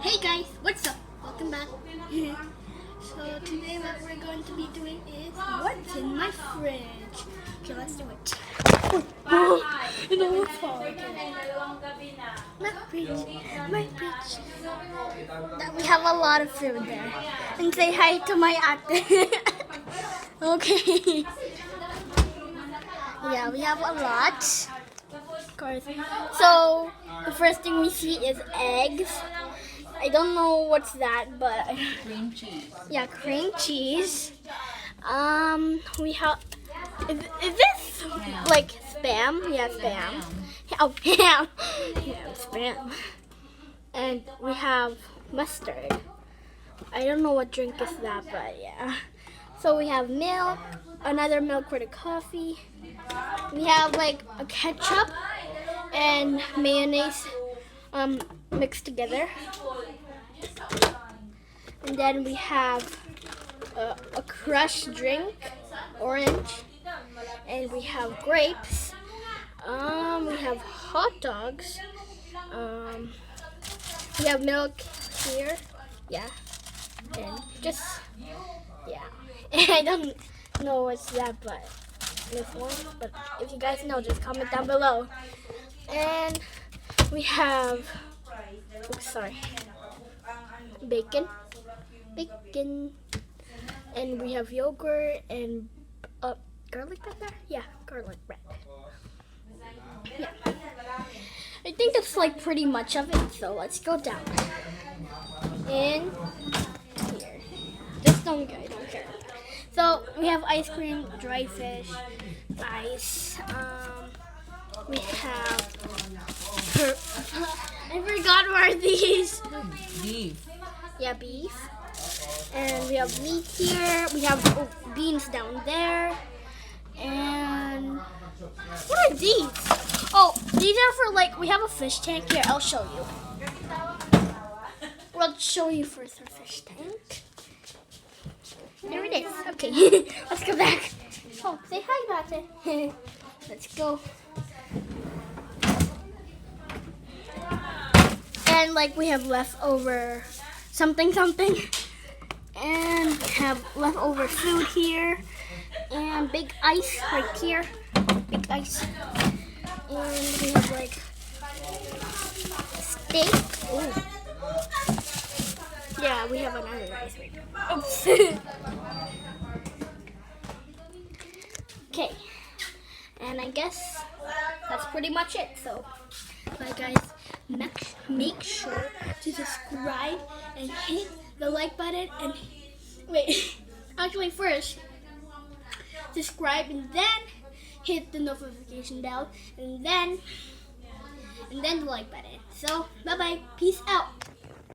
Hey guys, what's up? Welcome back. So today what we're going to be doing is what's in my fridge. Okay, let's do it. You know what's hard? My fridge. That we have a lot of food there. And say hi to my ate. Okay. Yeah, we have a lot. Of course. So the first thing we see is eggs. I don't know what's that, but Cream cheese. yeah, cream cheese. We have. Is this like spam? Yeah, spam. Oh, ham. Yeah, spam. And we have mustard. I don't know what drink is that, but yeah. So we have milk, another milk for the coffee. We have like a ketchup and mayonnaise mixed together. And then we have a crushed drink, orange. And we have grapes. We have hot dogs. We have milk here. Yeah. And just, yeah. I don't know what's that, but this one. But if you guys know, just comment down below. And we have, oops, sorry, bacon. And we have yogurt and garlic pepper? Yeah, garlic bread. Yeah. I think that's like pretty much of it, so let's go down. In here. Just don't go, I don't care. So we have ice cream, dry fish, ice. We have I forgot what are these. Beef. Yeah, beef. And we have meat here. We have beans down there. And what are these? Oh, these are for like, we have a fish tank here. I'll show you. I'll show you first our fish tank. There it is. Okay, let's go back. Oh, say hi, Bate. Let's go. And like we have leftover something. And we have leftover food here. And big ice right here. Big ice. And we have like steak. Ooh. Yeah, we have another ice right now. Oops. Okay. And I guess that's pretty much it. So, bye guys. Make sure to subscribe and hit the like button and wait. Actually, first subscribe and then hit the notification bell and then the like button. So, bye bye. Peace out.